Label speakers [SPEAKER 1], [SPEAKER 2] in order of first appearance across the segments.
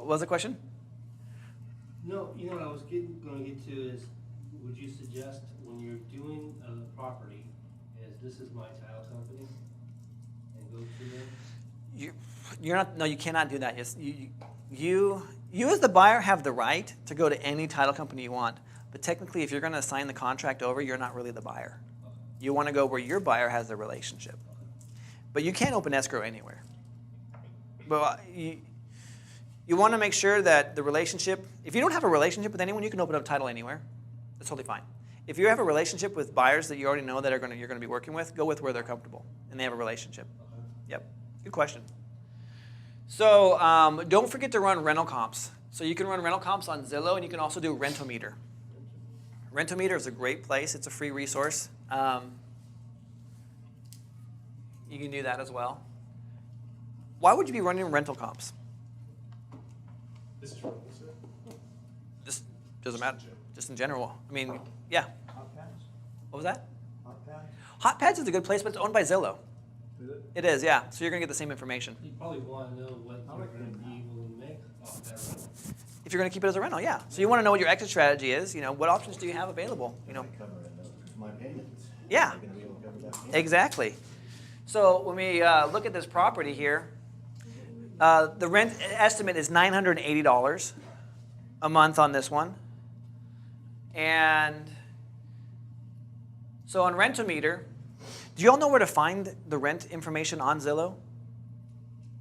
[SPEAKER 1] What was the question?
[SPEAKER 2] No, what I was going to get to is, would you suggest when you're doing the property, this is my title company, and go to them?
[SPEAKER 1] You're not. No, you cannot do that. Yes, you as the buyer have the right to go to any title company you want. But technically, if you're going to sign the contract over, you're not really the buyer.
[SPEAKER 2] Okay.
[SPEAKER 1] You want to go where your buyer has the relationship.
[SPEAKER 2] Okay.
[SPEAKER 1] But you can't open escrow anywhere. But you want to make sure that the relationship, if you don't have a relationship with anyone, you can open up title anywhere. That's totally fine. If you have a relationship with buyers that you already know that you're going to be working with, go with where they're comfortable and they have a relationship.
[SPEAKER 2] Okay.
[SPEAKER 1] Yep. Good question. So don't forget to run rental comps. So you can run rental comps on Zillow, and you can also do Rentometer. Rentometer is a great place. It's a free resource. You can do that as well. Why would you be running rental comps?
[SPEAKER 3] This is from Lisa.
[SPEAKER 1] Just doesn't matter. Just in general. I mean, yeah.
[SPEAKER 4] Hot pads?
[SPEAKER 1] What was that?
[SPEAKER 4] Hot pads?
[SPEAKER 1] Hot Pads is a good place, but it's owned by Zillow.
[SPEAKER 4] Is it?
[SPEAKER 1] It is, yeah. So you're going to get the same information.
[SPEAKER 2] You probably want to know what you're going to be able to make off that rental.
[SPEAKER 1] If you're going to keep it as a rental, yeah. So you want to know what your exit strategy is. What options do you have available?
[SPEAKER 4] Cover it, my payments.
[SPEAKER 1] Yeah.
[SPEAKER 4] Am I gonna be able to cover that payment?
[SPEAKER 1] Exactly. So when we look at this property here, the rent estimate is $980 a month on this one. And so on Rentometer, do you all know where to find the rent information on Zillow?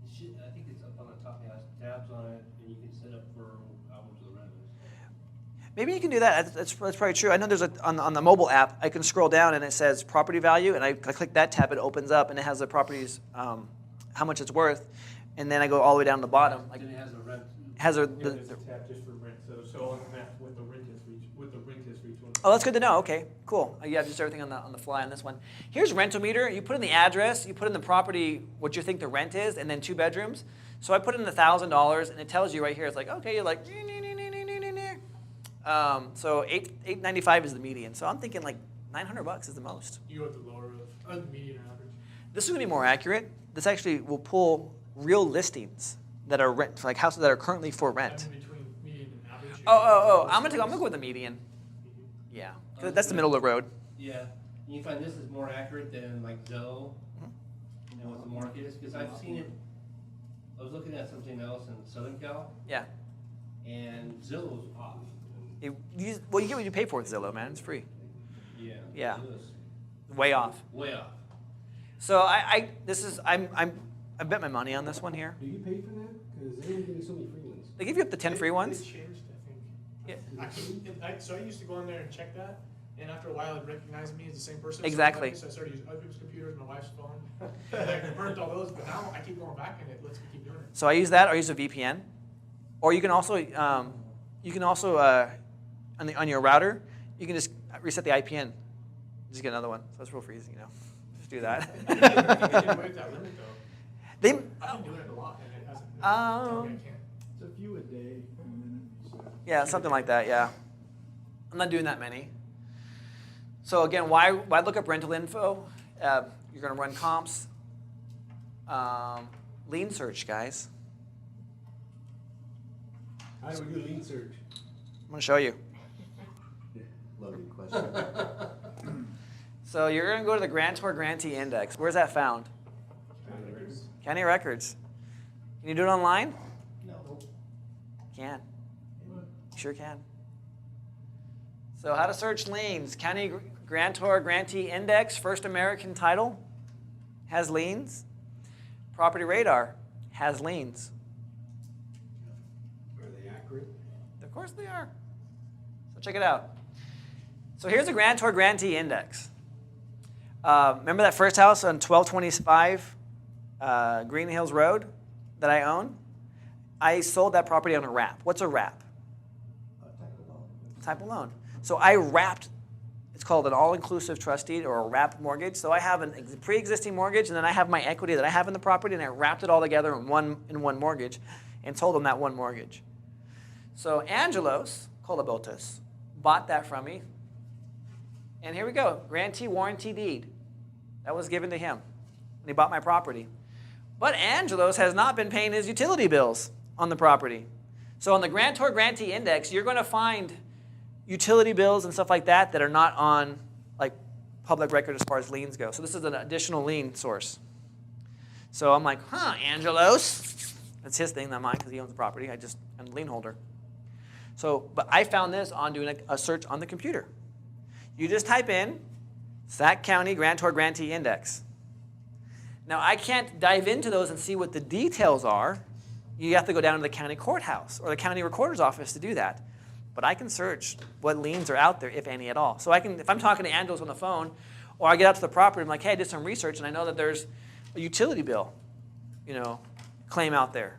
[SPEAKER 2] I think it's up on the top. It has tabs on it, and you can set up for how much the rent is.
[SPEAKER 1] Maybe you can do that. That's probably true. I know there's on the mobile app, I can scroll down and it says property value, and I click that tab, it opens up, and it has the properties, how much it's worth, and then I go all the way down to the bottom. Like,
[SPEAKER 2] Then it has a rent.
[SPEAKER 1] has a,
[SPEAKER 3] Yeah,
[SPEAKER 1] the,
[SPEAKER 3] there's a tab just for rent. So on the map, what the rent is for each one.
[SPEAKER 1] oh, that's good to know. Okay, cool. You have just everything on the fly on this one. Here's Rentometer. You put in the address, you put in the property, what you think the rent is, and then 2 bedrooms. So I put in $1,000, and it tells you right here. It's like, okay, you're like, so $895 is the median. So I'm thinking like $900 is the most.
[SPEAKER 3] You go with the lower of the median or average.
[SPEAKER 1] This is going to be more accurate. This actually will pull real listings that are rent, like houses that are currently for rent.
[SPEAKER 3] I'm in between median and average.
[SPEAKER 1] I'm gonna go with the median. Yeah, 'cause that's the middle of the road.
[SPEAKER 2] Yeah. You find this is more accurate than like Zillow, what the market is? Because I've seen it. I was looking at something else in Southern Cal,
[SPEAKER 1] Yeah.
[SPEAKER 2] and Zillow's off.
[SPEAKER 1] You get what you pay for with Zillow, man. It's free.
[SPEAKER 2] Yeah.
[SPEAKER 1] Yeah.
[SPEAKER 2] Zillow's
[SPEAKER 1] Way off.
[SPEAKER 2] way off.
[SPEAKER 1] So I bet my money on this one here.
[SPEAKER 5] Do you pay for that? Because they only give you so many free ones.
[SPEAKER 1] They give you up to 10 free ones.
[SPEAKER 3] They changed, I think.
[SPEAKER 1] Yeah.
[SPEAKER 3] So I used to go in there and check that, and after a while, it recognized me as the same person.
[SPEAKER 1] Exactly.
[SPEAKER 3] So I started using other people's computers, my wife's phone. I converted all those, but now I keep going back, and it lets me keep doing it.
[SPEAKER 1] So I use that, or I use a VPN, or you can also on your router, you can just reset the IPN, just get another one. So it's real easy, Just do that.
[SPEAKER 3] It didn't break that limit though.
[SPEAKER 1] They.
[SPEAKER 3] I've been doing it a lot, and it hasn't. Tell me I can't.
[SPEAKER 5] It's a few a day.
[SPEAKER 1] Yeah, something like that, yeah. I'm not doing that many. So again, why look up rental info? You're going to run comps. Lien search, guys.
[SPEAKER 5] How do we do lead search?
[SPEAKER 1] I'm going to show you.
[SPEAKER 4] Loaded question.
[SPEAKER 1] So you're going to go to the Grantor Grantee Index. Where's that found? County Records. Can you do it online?
[SPEAKER 2] No.
[SPEAKER 1] Can. You sure can. So how to search liens. County Grantor Grantee Index, First American Title, has liens. Property Radar has liens.
[SPEAKER 5] Are they accurate?
[SPEAKER 1] Of course they are. So check it out. So here's the Grantor Grantee Index. Remember that first house on 1225 Green Hills Road that I own? I sold that property on a wrap. What's a wrap? Type of loan. So I wrapped, it's called an all-inclusive trust deed or a wrap mortgage. So I have a pre-existing mortgage, and then I have my equity that I have in the property, and I wrapped it all together in one mortgage and sold them that one mortgage. So Angelos Kolabotas bought that from me. And here we go, grantee warranty deed. That was given to him when he bought my property. But Angelos has not been paying his utility bills on the property. So on the Grantor Grantee Index, you're going to find utility bills and stuff like that are not on like public record as far as liens go. So this is an additional lien source. So I'm like, Angelos. That's his thing, not mine, because he owns the property. I'm the lien holder. So, but I found this on doing a search on the computer. You just type in Sac County Grantor Grantee Index. Now, I can't dive into those and see what the details are. You have to go down to the county courthouse or the county recorder's office to do that. But I can search what liens are out there, if any at all. So I can, if I'm talking to Angelos on the phone, or I get out to the property, I'm like, hey, I did some research, and I know that there's a utility bill, claim out there,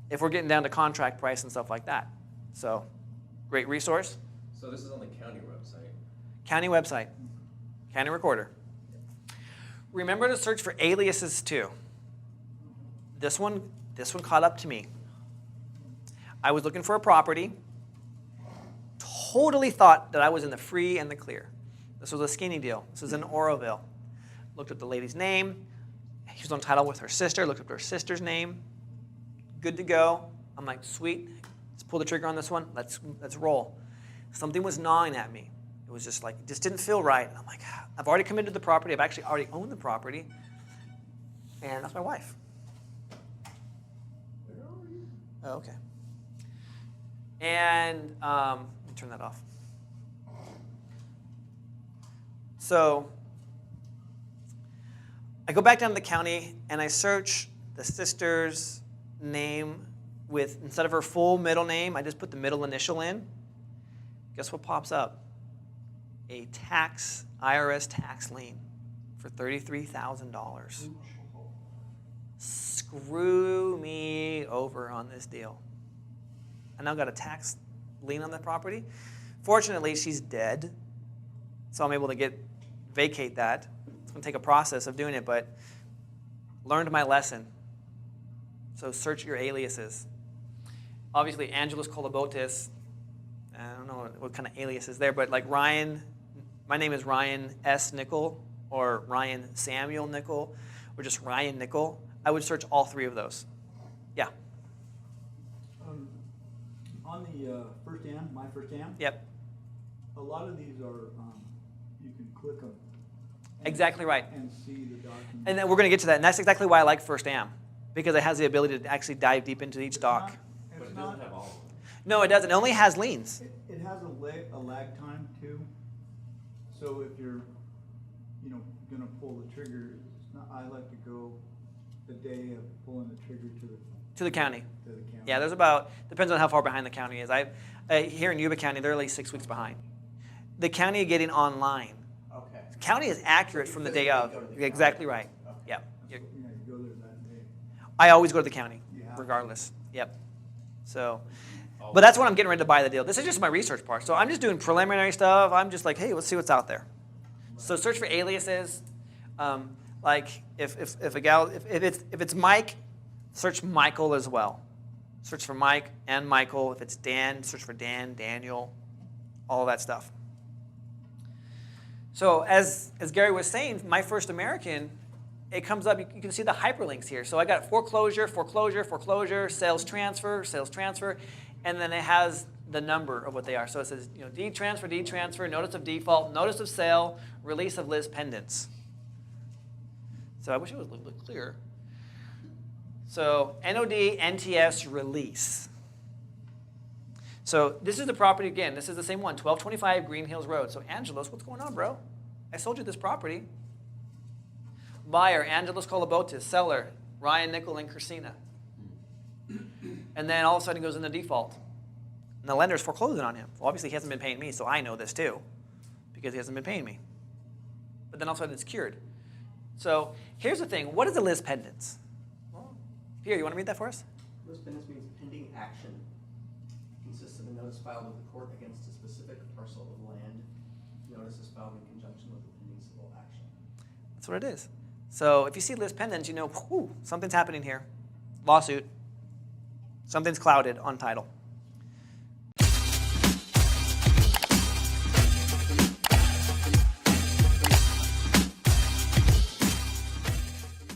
[SPEAKER 1] if we're getting down to contract price and stuff like that. So, great resource.
[SPEAKER 6] So this is on the county website.
[SPEAKER 1] County website, county recorder. Remember to search for aliases too. This one caught up to me. I was looking for a property, totally thought that I was in the free and the clear. This was a skinny deal. This was in Oroville. Looked up the lady's name. She was on title with her sister. Looked up her sister's name. Good to go. I'm like, sweet. Let's pull the trigger on this one. Let's roll. Something was gnawing at me. It was just like, it just didn't feel right. I'm like, I've already committed to the property. I've actually already owned the property. And that's my wife. Oh, okay. And let me turn that off. So I go back down to the county and I search the sister's name with, instead of her full middle name, I just put the middle initial in. Guess what pops up? A IRS tax lien for $33,000. Screw me over on this deal. I now got a tax lien on the property. Fortunately, she's dead, so I'm able to vacate that. It's going to take a process of doing it, but learned my lesson. So search your aliases. Obviously, Angelos Kolobotis. I don't know what kind of alias is there, but like Ryan, my name is Ryan S. Nickel, or Ryan Samuel Nickel, or just Ryan Nickel. I would search all three of those. Yeah.
[SPEAKER 7] On the first AM, my first AM.
[SPEAKER 1] Yep.
[SPEAKER 7] A lot of these are you can click them.
[SPEAKER 1] Exactly right.
[SPEAKER 7] And see the document.
[SPEAKER 1] And then we're going to get to that, and that's exactly why I like First AM, because it has the ability to actually dive deep into each doc.
[SPEAKER 6] But it doesn't have all of them.
[SPEAKER 1] No, it doesn't. It only has liens.
[SPEAKER 7] It has a lag time too. So if you're, going to pull the trigger, I like to go the day of pulling the trigger
[SPEAKER 1] To the county.
[SPEAKER 7] to the county.
[SPEAKER 1] Yeah, depends on how far behind the county is. Here in Yuba County, they're at least 6 weeks behind. The county are getting online.
[SPEAKER 4] Okay.
[SPEAKER 1] The county is accurate from the day of.
[SPEAKER 4] Go to the county.
[SPEAKER 1] Exactly right.
[SPEAKER 4] Okay.
[SPEAKER 1] Yep.
[SPEAKER 7] You go there that day.
[SPEAKER 1] I always go to the county,
[SPEAKER 7] You have to.
[SPEAKER 1] regardless. Yep. So, but that's when I'm getting ready to buy the deal. This is just my research part. So I'm just doing preliminary stuff. I'm just like, hey, let's see what's out there. So search for aliases. Like if it's Mike, search Michael as well. Search for Mike and Michael. If it's Dan, search for Dan, Daniel, all that stuff. So as Gary was saying, My First American, it comes up, you can see the hyperlinks here. So I got foreclosure, foreclosure, foreclosure, sales transfer, and then it has the number of what they are. So it says, deed transfer, notice of default, notice of sale, release of Lis Pendens. So I wish it was a little bit clearer. So NOD, NTS, release. So this is the property again. This is the same one, 1225 Green Hills Road. So Angelos, what's going on, bro? I sold you this property. Buyer, Angelos Kolobotis. Seller, Ryan Nickel and Christina. And then all of a sudden it goes into default. And the lender's foreclosing on him. Well, obviously he hasn't been paying me, so I know this too, because he hasn't been paying me. But then all of a sudden it's cured. So here's the thing. What is a Lis Pendens? Well, Pierre, you want to read that for us?
[SPEAKER 8] Lis Pendens means pending action. Consists of a notice filed with the court against a specific parcel of land. Notice is filed in conjunction with the pending civil action.
[SPEAKER 1] That's what it is. So if you see Lis Pendens, you know, something's happening here. Lawsuit. Something's clouded on title.